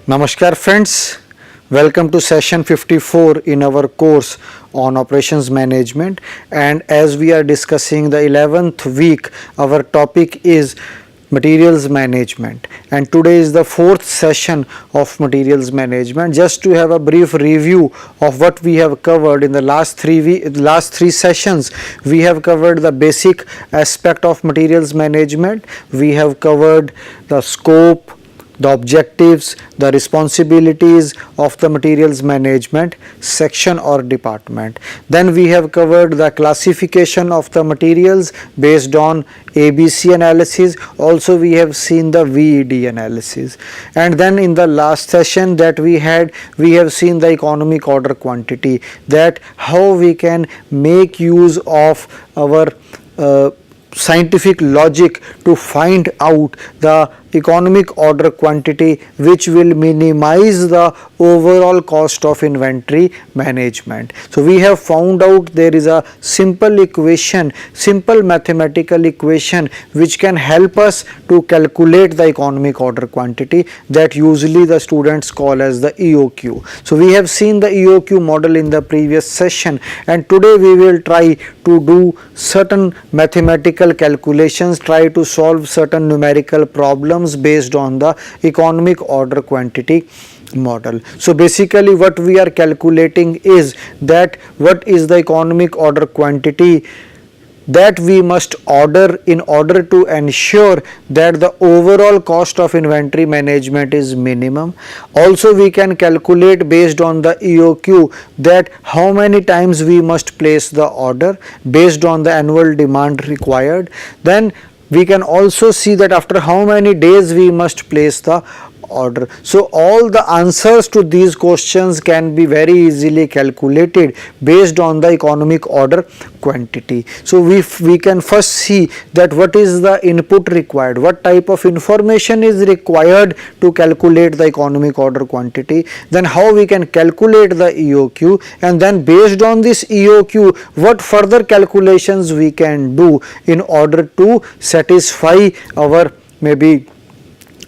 Namaskar friends, welcome to session 54 in our course on operations management, and as we are discussing the 11th week, our topic is materials management, and today is the fourth session of materials management. Just to have a brief review of what we have covered in the last three sessions, we have covered the basic aspect of materials management. We have covered the scope, the objectives, the responsibilities of the materials management section or department. Then we have covered the classification of the materials based on ABC analysis. Also we have seen the VED analysis, and then in the last session that we have seen the economic order quantity, that how we can make use of our scientific logic to find out the economic order quantity which will minimize the overall cost of inventory management. So we have found out there is a simple equation, simple mathematical equation which can help us to calculate the economic order quantity, that usually the students call as the EOQ. So we have seen the EOQ model in the previous session, and today we will try to do certain mathematical calculations, try to solve certain numerical problems based on the economic order quantity model. So basically what we are calculating is that what is the economic order quantity that we must order in order to ensure that the overall cost of inventory management is minimum. Also we can calculate based on the EOQ that how many times we must place the order based on the annual demand required. Then we can also see that after how many days we must place the order. So all the answers to these questions can be very easily calculated based on the economic order quantity. So we can first see that what is the input required, what type of information is required to calculate the economic order quantity, then how we can calculate the EOQ, and then based on this EOQ what further calculations we can do in order to satisfy our maybe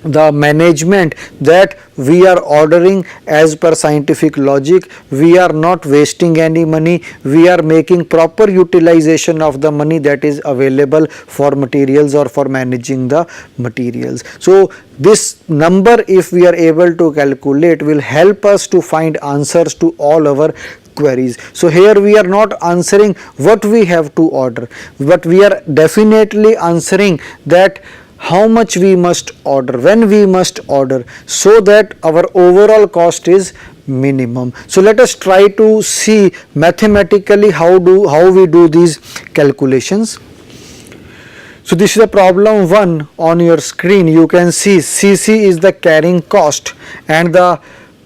the management that we are ordering as per scientific logic, we are not wasting any money, we are making proper utilization of the money that is available for materials or for managing the materials. So this number, if we are able to calculate, will help us to find answers to all our queries. So here we are not answering what we have to order, but we are definitely answering that how much we must order, when we must order, so that our overall cost is minimum. So let us try to see mathematically how we do these calculations. So this is a problem 1 on your screen. You can see CC is the carrying cost and the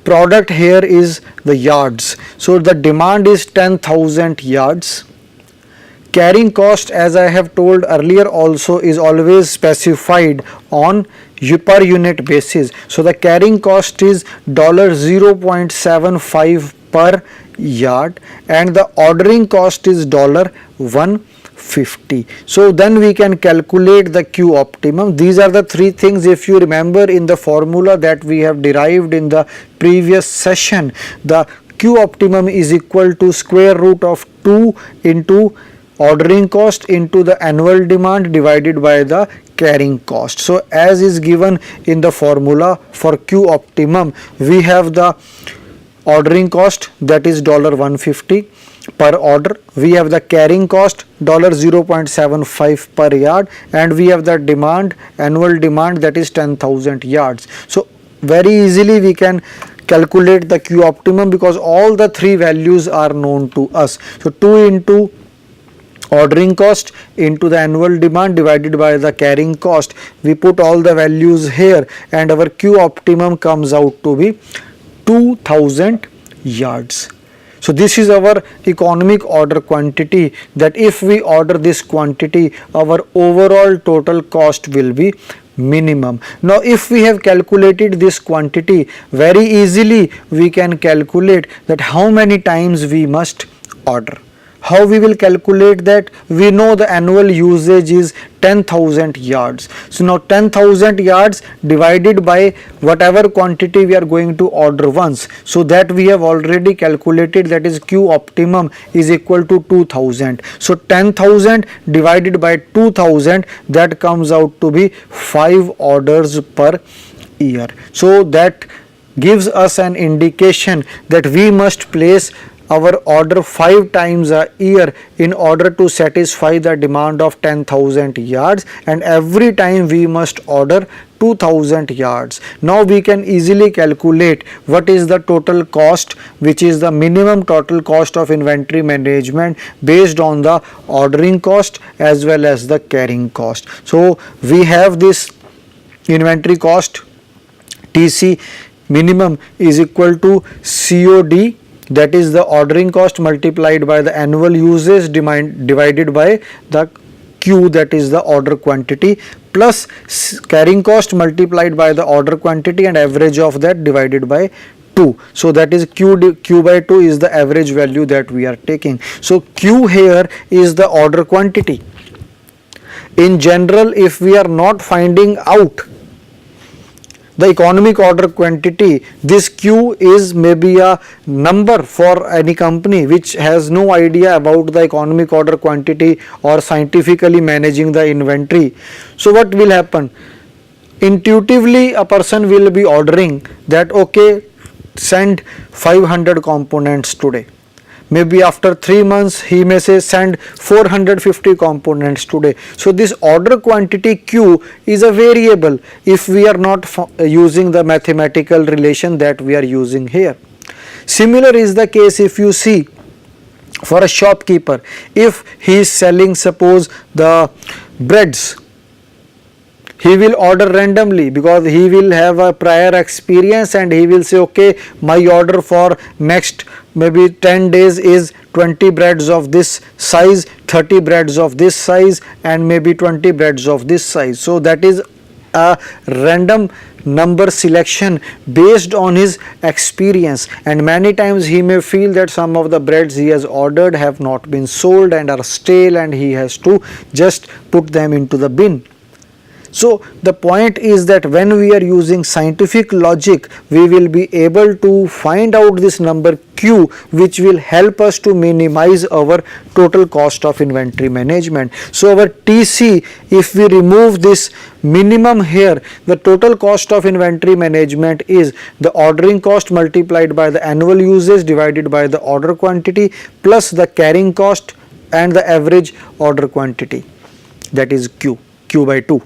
product here is the yards. So the demand is 10,000 yards. Carrying cost, as I have told earlier also, is always specified on per unit basis. So the carrying cost is $0.75 per yard and the ordering cost is $150. So then we can calculate the Q optimum. These are the three things, if you remember in the formula that we have derived in the previous session. The Q optimum is equal to square root of 2 into ordering cost into the annual demand divided by the carrying cost. So as is given in the formula for Q optimum, we have the ordering cost, that is $150 per order, we have the carrying cost $0.75 per yard, and we have the demand, annual demand, that is 10,000 yards. So very easily we can calculate the Q optimum because all the three values are known to us. So 2 into ordering cost into the annual demand divided by the carrying cost, we put all the values here and our Q optimum comes out to be 2000 yards. So this is our economic order quantity, that if we order this quantity our overall total cost will be minimum. Now if we have calculated this quantity, very easily we can calculate that how many times we must order. How we will calculate that? We know the annual usage is 10,000 yards. So now 10,000 yards divided by whatever quantity we are going to order once. So that we have already calculated, that is Q optimum is equal to 2000. So 10,000 divided by 2000, that comes out to be 5 orders per year. So that gives us an indication that we must place our order 5 times a year in order to satisfy the demand of 10,000 yards, and every time we must order 2000 yards. Now we can easily calculate what is the total cost, which is the minimum total cost of inventory management based on the ordering cost as well as the carrying cost. So we have this inventory cost TC minimum is equal to COD, that is the ordering cost multiplied by the annual usage divided by the Q, that is the order quantity, plus carrying cost multiplied by the order quantity and average of that divided by 2. So that is Q by 2 is the average value that we are taking. So Q here is the order quantity. In general, if we are not finding out the economic order quantity, this Q is maybe a number for any company which has no idea about the economic order quantity or scientifically managing the inventory. So what will happen? Intuitively a person will be ordering that, okay, send 500 components today. Maybe after 3 months he may say send 450 components today. So this order quantity Q is a variable if we are not using the mathematical relation that we are using here. Similar is the case if you see for a shopkeeper, if he is selling suppose the breads, he will order randomly because he will have a prior experience and he will say, okay, my order for next maybe 10 days is 20 breads of this size, 30 breads of this size and maybe 20 breads of this size. So that is a random number selection based on his experience, and many times he may feel that some of the breads he has ordered have not been sold and are stale and he has to just put them into the bin. So the point is that when we are using scientific logic, we will be able to find out this number Q, which will help us to minimize our total cost of inventory management. So our TC, if we remove this minimum here, the total cost of inventory management is the ordering cost multiplied by the annual usage divided by the order quantity plus the carrying cost and the average order quantity, that is Q by 2.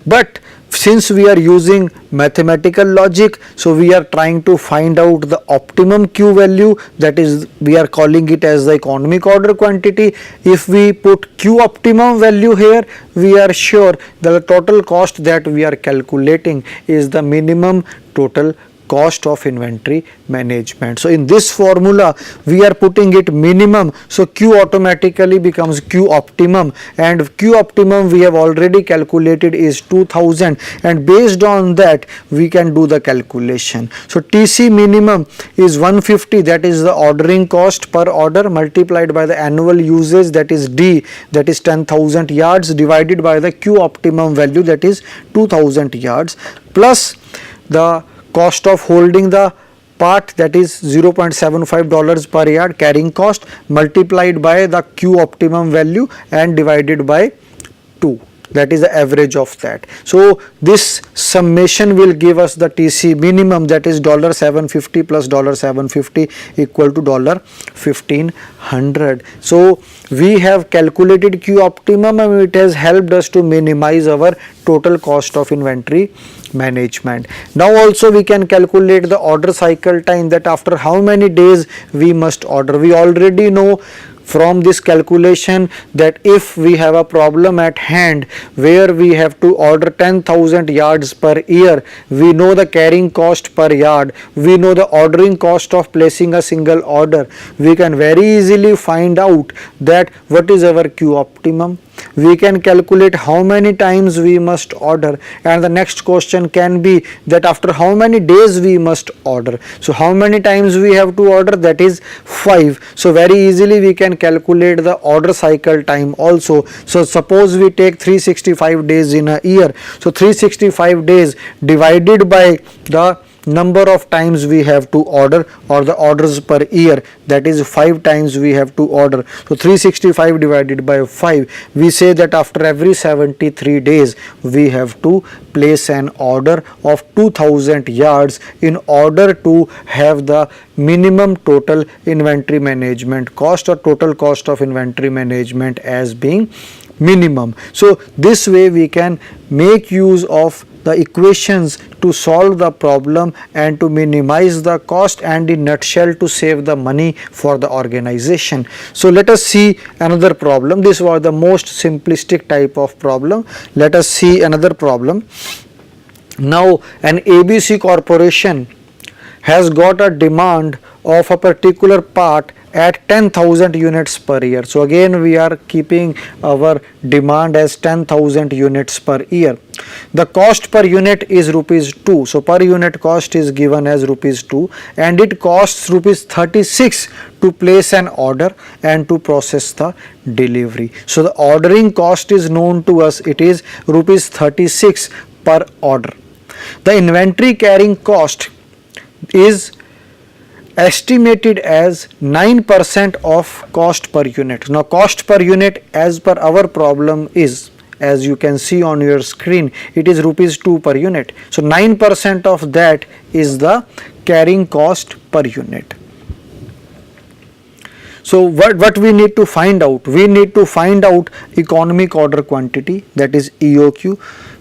But since we are using mathematical logic, so we are trying to find out the optimum Q value, that is we are calling it as the economic order quantity. If we put Q optimum value here, we are sure that the total cost that we are calculating is the minimum total cost of inventory management. So in this formula we are putting it minimum, so Q automatically becomes Q optimum, and Q optimum we have already calculated is 2000, and based on that we can do the calculation. So TC minimum is 150, that is the ordering cost per order multiplied by the annual usage, that is D, that is 10,000 yards divided by the Q optimum value, that is 2000 yards, plus the cost of holding the part, that is $0.75 per yard carrying cost multiplied by the Q optimum value and divided by 2, that is the average of that. So this summation will give us the TC minimum, that is $750 plus $750 equal to $1,500. So we have calculated Q optimum and it has helped us to minimize our total cost of inventory management. Now also we can calculate the order cycle time, that after how many days we must order. We already know from this calculation that if we have a problem at hand where we have to order 10,000 yards per year, we know the carrying cost per yard, we know the ordering cost of placing a single order, we can very easily find out that what is our Q optimum. We can calculate how many times we must order, and the next question can be that after how many days we must order. So how many times we have to order, that is 5. So very easily we can calculate the order cycle time also. So suppose we take 365 days in a year, so 365 days divided by the number of times we have to order, or the orders per year, that is 5 times we have to order. So 365 divided by 5, we say that after every 73 days we have to place an order of 2000 yards in order to have the minimum total inventory management cost, or total cost of inventory management as being minimum. So this way we can make use of the equations to solve the problem and to minimize the cost, and in nutshell to save the money for the organization. So let us see another problem. This was the most simplistic type of problem. Let us see another problem. Now an ABC corporation has got a demand of a particular part at 10,000 units per year. So again we are keeping our demand as 10,000 units per year. The cost per unit is rupees 2. So per unit cost is given as rupees 2, and it costs rupees 36 to place an order and to process the delivery. So the ordering cost is known to us, it is rupees 36 per order. The inventory carrying cost is estimated as 9% of cost per unit. Now cost per unit as per our problem is, as you can see on your screen, it is rupees 2 per unit. So 9% of that is the carrying cost per unit. So what we need to find out? We need to find out economic order quantity, that is EOQ.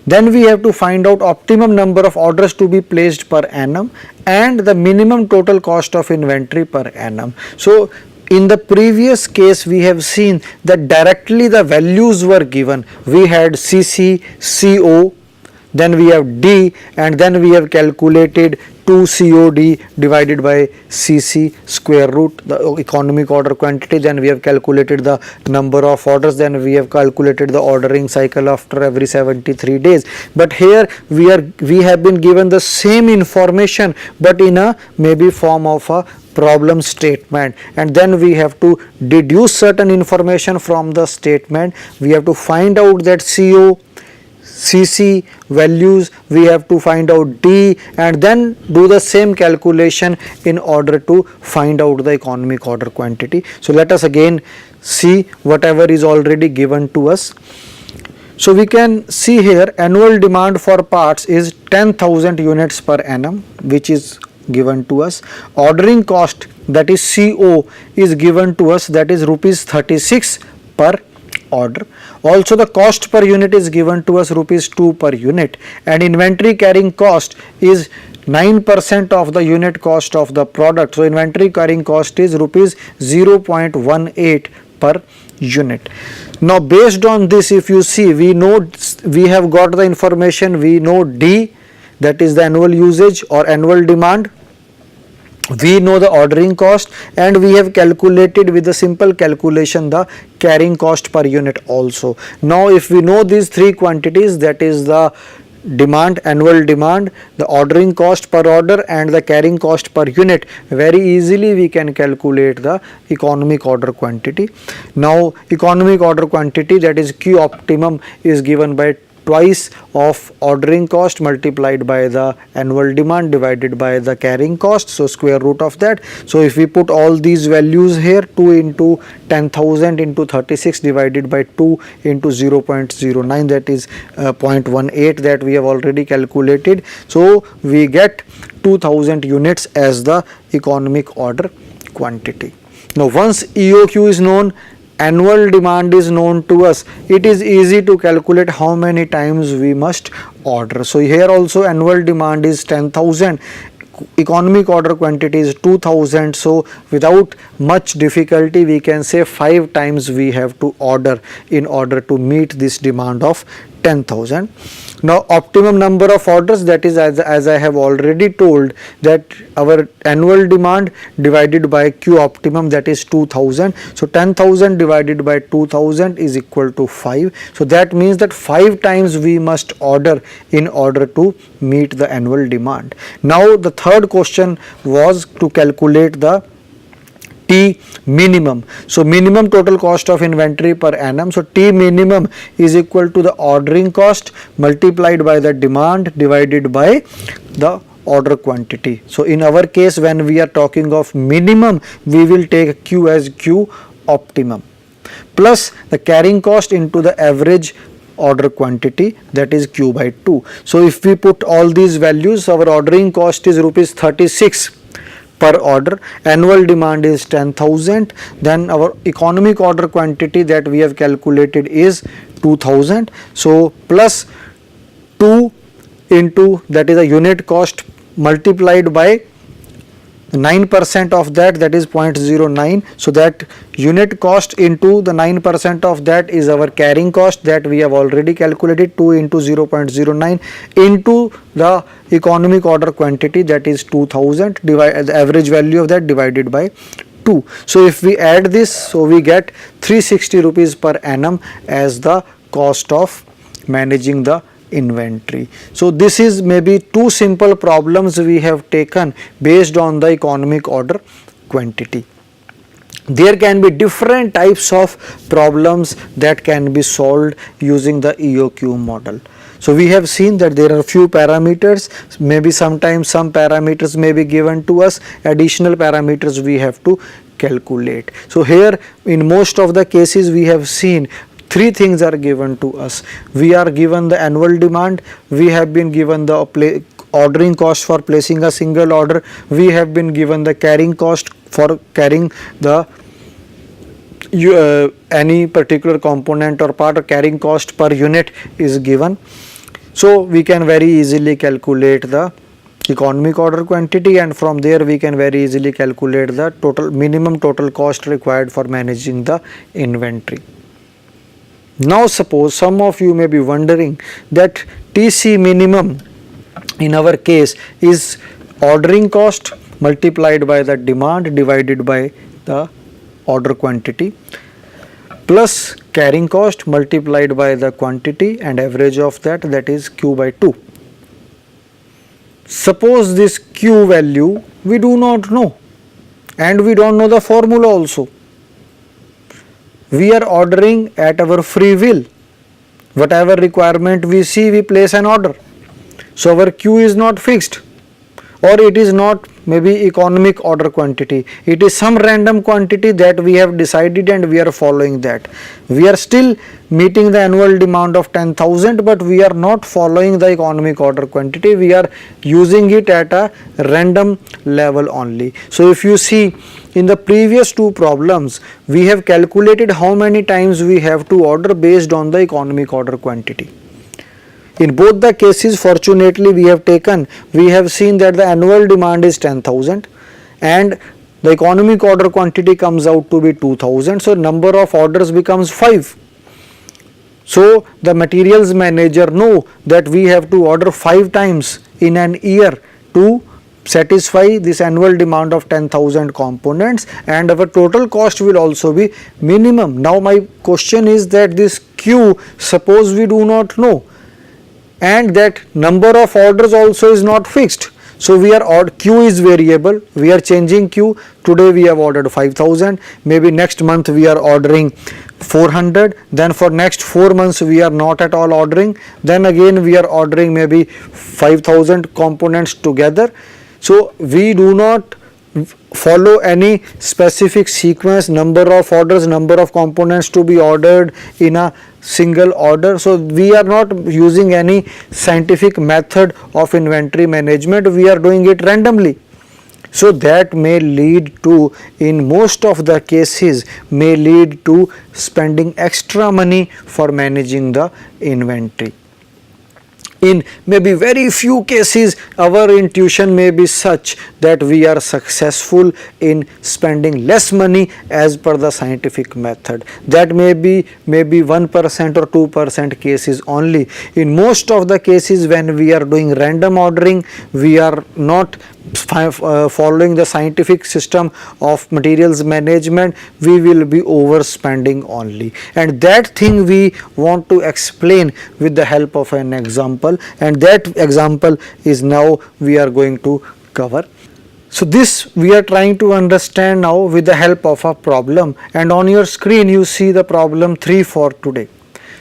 Then we have to find out optimum number of orders to be placed per annum and the minimum total cost of inventory per annum. So in the previous case we have seen that directly the values were given. We had CC, CO, then we have D, and then we have calculated 2 COD divided by CC square root, the economic order quantity. Then we have calculated the number of orders, then we have calculated the ordering cycle after every 73 days. But here we have been given the same information but in a maybe form of a problem statement, and then we have to deduce certain information from the statement. We have to find out that CO, CC values, we have to find out D, and then do the same calculation in order to find out the economic order quantity. So let us again see whatever is already given to us. So we can see here annual demand for parts is 10,000 units per annum, which is given to us. Ordering cost, that is CO, is given to us, that is rupees 36 per order. Also the cost per unit is given to us, rupees 2 per unit, and inventory carrying cost is 9% of the unit cost of the product. So inventory carrying cost is rupees 0.18 per unit. Now based on this, if you see, we know we have got the information, we know D, that is the annual usage or annual demand. We know the ordering cost, and we have calculated with a simple calculation the carrying cost per unit also. Now if we know these three quantities, that is the demand, annual demand, the ordering cost per order and the carrying cost per unit, very easily we can calculate the economic order quantity. Now economic order quantity, that is Q optimum, is given by twice of ordering cost multiplied by the annual demand divided by the carrying cost, so square root of that. So if we put all these values here, 2 into 10,000 into 36 divided by 2 into 0.09, that is 0.18, that we have already calculated. So we get 2000 units as the economic order quantity. Now once EOQ is known, annual demand is known to us, it is easy to calculate how many times we must order. So here also annual demand is 10,000, economic order quantity is 2000, so without much difficulty we can say 5 times we have to order in order to meet this demand of 10,000. Now optimum number of orders, that is as I have already told, that our annual demand divided by Q optimum, that is 2000. So 10,000 divided by 2000 is equal to 5. So that means that 5 times we must order in order to meet the annual demand. Now the third question was to calculate the T minimum. So minimum total cost of inventory per annum. So T minimum is equal to the ordering cost multiplied by the demand divided by the order quantity. So in our case, when we are talking of minimum, we will take Q as Q optimum plus the carrying cost into the average order quantity, that is Q by 2. So if we put all these values, our ordering cost is rupees 36 per order, annual demand is 10,000, then our economic order quantity that we have calculated is 2000. So plus 2 into, that is a unit cost, multiplied by 9% of that is 0.09. So that unit cost into the 9% of that is our carrying cost that we have already calculated, 2 into 0.09 into the economic order quantity, that is 2000, divide the average value of that divided by 2. So if we add this, so we get 360 rupees per annum as the cost of managing the inventory. So this is maybe 2 simple problems we have taken based on the economic order quantity. There can be different types of problems that can be solved using the EOQ model. So we have seen that there are few parameters, maybe sometimes some parameters may be given to us, additional parameters we have to calculate. So here in most of the cases we have seen 3 things are given to us. We are given the annual demand, we have been given the ordering cost for placing a single order, we have been given the carrying cost for carrying the any particular component or part, or carrying cost per unit is given. So we can very easily calculate the economic order quantity, and from there we can very easily calculate the minimum total cost required for managing the inventory. Now suppose some of you may be wondering that TC minimum in our case is ordering cost multiplied by the demand divided by the order quantity plus carrying cost multiplied by the quantity and average of that is Q by 2. Suppose this Q value we do not know and we don't know the formula also. We are ordering at our free will. Whatever requirement we see, we place an order. So our Q is not fixed, or it is not maybe economic order quantity. It is some random quantity that we have decided and we are following that. We are still meeting the annual demand of 10,000, but we are not following the economic order quantity. We are using it at a random level only. So if you see in the previous 2 problems, we have calculated how many times we have to order based on the economic order quantity. In both the cases, fortunately we have seen that the annual demand is 10,000 and the economic order quantity comes out to be 2000. So number of orders becomes 5. So the materials manager know that we have to order 5 times in an year to satisfy this annual demand of 10,000 components, and our total cost will also be minimum. Now my question is that this Q, suppose we do not know, and that number of orders also is not fixed. So we are Q is variable, we are changing Q. Today we have ordered 5,000, maybe next month we are ordering 400, then for next 4 months we are not at all ordering, then again we are ordering maybe 5,000 components together. So we do not follow any specific sequence, number of orders, number of components to be ordered in a single order. So we are not using any scientific method of inventory management, we are doing it randomly. So that may lead to, in most of the cases, may lead to spending extra money for managing the inventory. In maybe very few cases, our intuition may be such that we are successful in spending less money as per the scientific method. That may be 1% or 2% cases only. In most of the cases, when we are doing random ordering, we are not following the scientific system of materials management, we will be overspending only, and that thing we want to explain with the help of an example, and that example is now we are going to cover. So this we are trying to understand now with the help of a problem, and on your screen you see the problem 3 for today.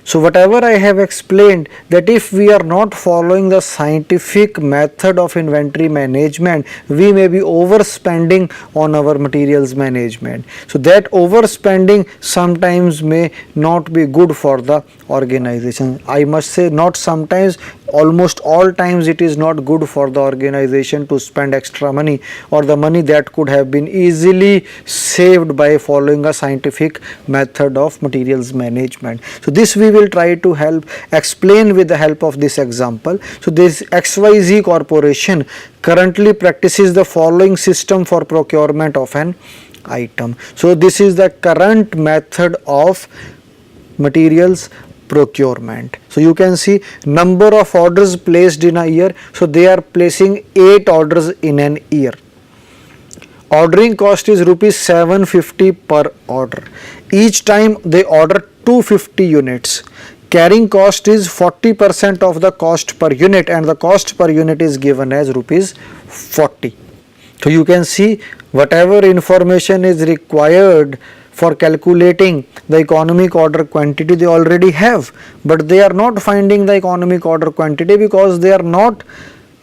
So whatever I have explained, that if we are not following the scientific method of inventory management, we may be overspending on our materials management. So that overspending sometimes may not be good for the organization. I must say, not sometimes, almost all times it is not good for the organization to spend extra money, or the money that could have been easily saved by following a scientific method of materials management. So this we will try to help explain with the help of this example. So this XYZ corporation currently practices the following system for procurement of an item. So this is the current method of materials procurement. So you can see number of orders placed in a year. So they are placing 8 orders in an year. Ordering cost is rupees 750 per order. Each time they order 250 units. Carrying cost is 40% of the cost per unit, and the cost per unit is given as rupees 40. So you can see whatever information is required for calculating the economic order quantity they already have, but they are not finding the economic order quantity because they are not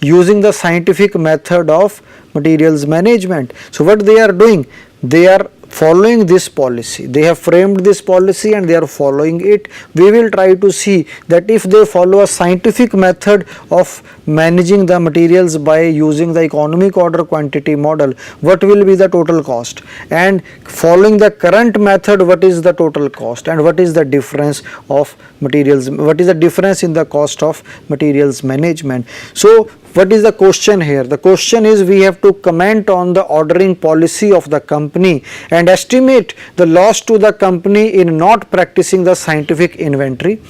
using the scientific method of materials management. So what they are doing, they are following this policy. They have framed this policy and they are following it. We will try to see that if they follow a scientific method of managing the materials by using the economic order quantity model, what will be the total cost, and following the current method, what is the total cost, and what is the difference of materials, what is the difference in the cost of materials management. So what is the question here? The question is, we have to comment on the ordering policy of the company and estimate the loss to the company in not practicing the scientific inventory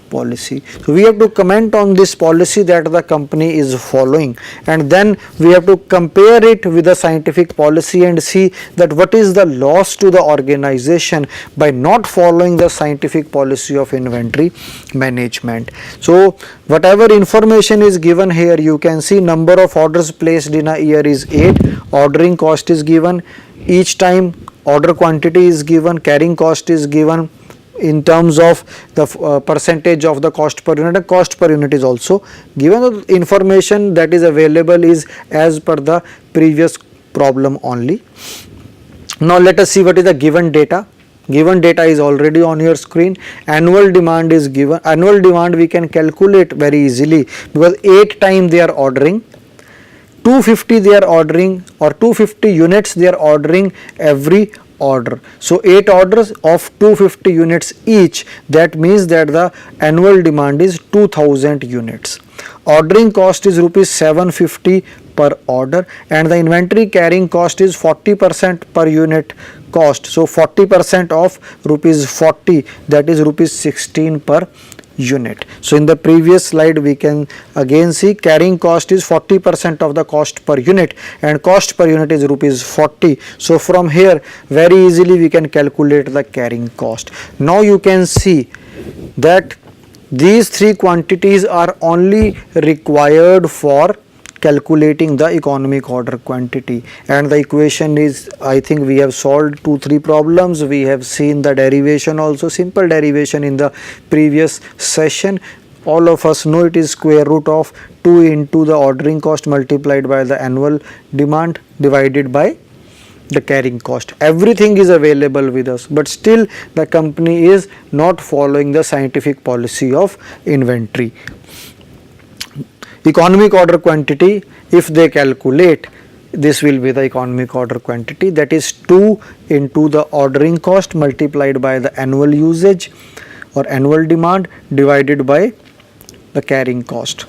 policy. So we have to comment on this policy that the company is following, and then we have to compare it with the scientific policy and see that what is the loss to the organization by not following the scientific policy of inventory management. So whatever information is given here, you can see number of orders placed in a year is 8, ordering cost is given, each time order quantity is given, carrying cost is given in terms of the percentage of the cost per unit, and cost per unit is also given. The information that is available is as per the previous problem only. Now let us see what is the given data. Given data is already on your screen. Annual demand is given. Annual demand we can calculate very easily because 8 times they are ordering. 250 they are ordering, or 250 units they are ordering every order. So 8 orders of 250 units each, that means that the annual demand is 2000 units. Ordering cost is rupees 750 per order, and the inventory carrying cost is 40% per unit cost. So 40% of rupees 40, that is rupees 16 per unit. So in the previous slide we can again see carrying cost is 40% of the cost per unit, and cost per unit is rupees 40. So from here very easily we can calculate the carrying cost. Now you can see that these 3 quantities are only required for calculating the economic order quantity, and the equation is, I think we have solved 2-3 problems. We have seen the derivation also, simple derivation in the previous session. All of us know it is square root of 2 into the ordering cost multiplied by the annual demand divided by the carrying cost. Everything is available with us, but still the company is not following the scientific policy of inventory. Economic order quantity, if they calculate, this will be the economic order quantity, that is 2 into the ordering cost multiplied by the annual usage or annual demand divided by the carrying cost.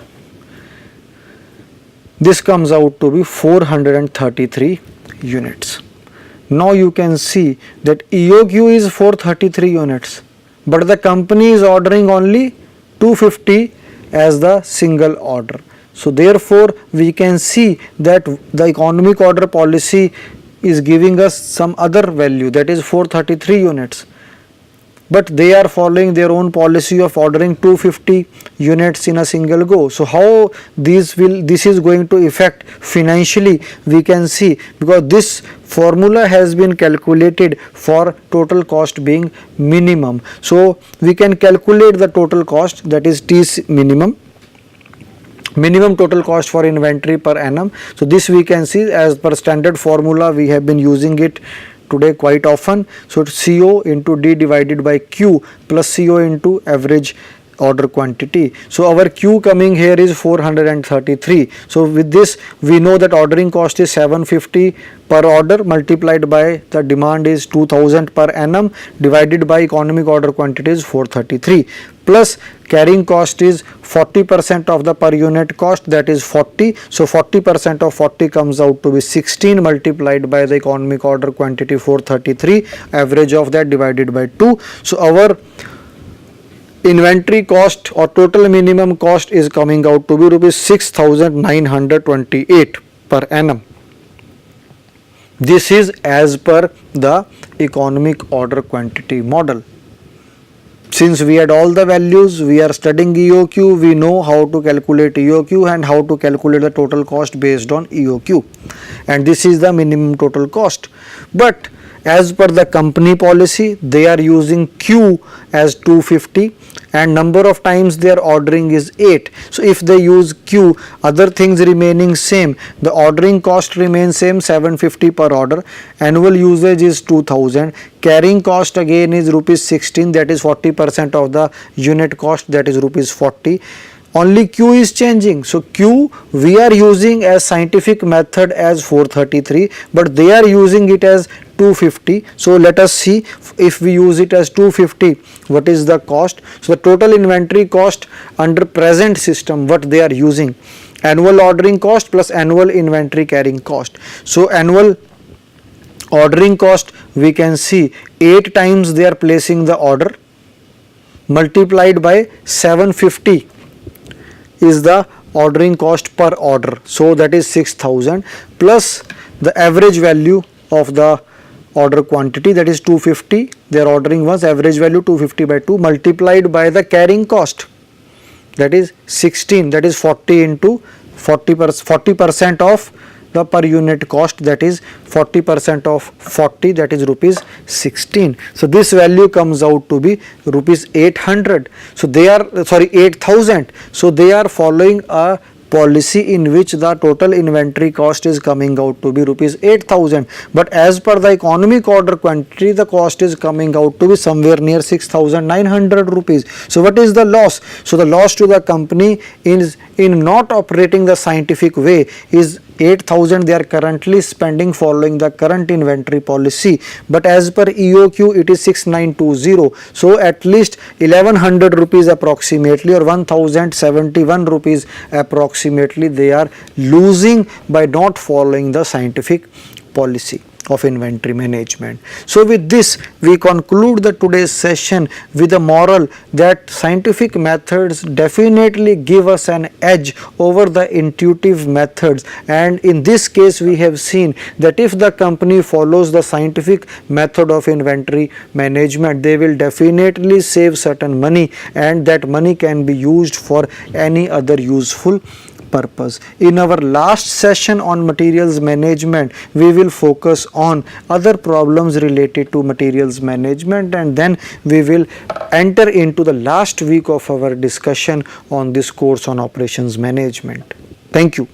This comes out to be 433 units. Now you can see that EOQ is 433 units, but the company is ordering only 250 as the single order. So therefore we can see that the economic order policy is giving us some other value, that is 433 units. But they are following their own policy of ordering 250 units in a single go. So how this is going to affect financially, we can see, because this formula has been calculated for total cost being minimum. So we can calculate the total cost, that is T minimum total cost for inventory per annum. So this we can see as per standard formula, we have been using it today quite often. So it's CO into D divided by Q plus CO into average order quantity. So our Q coming here is 433. So with this we know that ordering cost is 750 per order multiplied by the demand is 2000 per annum divided by economic order quantity is 433, plus carrying cost is 40% of the per unit cost, that is 40. So 40% of 40 comes out to be 16 multiplied by the economic order quantity 433, average of that divided by 2. So our inventory cost or total minimum cost is coming out to be rupees 6,928 per annum. This is as per the economic order quantity model. Since we had all the values, we are studying EOQ, we know how to calculate EOQ and how to calculate the total cost based on EOQ, and this is the minimum total cost. But as per the company policy, they are using Q as 250 and number of times they are ordering is 8. So if they use Q, other things remaining same, the ordering cost remains same 750 per order, annual usage is 2000, carrying cost again is rupees 16, that is 40% of the unit cost, that is rupees 40. Only Q is changing. So Q we are using as scientific method as 433, but they are using it as 250. So let us see, if we use it as 250, what is the cost? So the total inventory cost under present system, what they are using, annual ordering cost plus annual inventory carrying cost. So annual ordering cost, we can see 8 times they are placing the order multiplied by 750 is the ordering cost per order. So that is 6,000 plus the average value of the order quantity, that is 250, they are ordering once, average value 250 by 2 multiplied by the carrying cost, that is 16, that is 40 into 40% of the per unit cost, that is 40% of 40, that is rupees 16. So this value comes out to be rupees 800. So they are 8,000. So they are following a policy in which the total inventory cost is coming out to be rupees 8,000, but as per the economic order quantity the cost is coming out to be somewhere near 6,900 rupees. So what is the loss? So the loss to the company is in not operating the scientific way is 8,000 they are currently spending following the current inventory policy, but as per EOQ it is 6,920. So at least 1,100 rupees approximately or 1,071 rupees approximately they are losing by not following the scientific policy of inventory management. So with this we conclude the today's session with a moral that scientific methods definitely give us an edge over the intuitive methods, and in this case we have seen that if the company follows the scientific method of inventory management, they will definitely save certain money, and that money can be used for any other useful purpose. In our last session on materials management, we will focus on other problems related to materials management, and then we will enter into the last week of our discussion on this course on operations management. Thank you.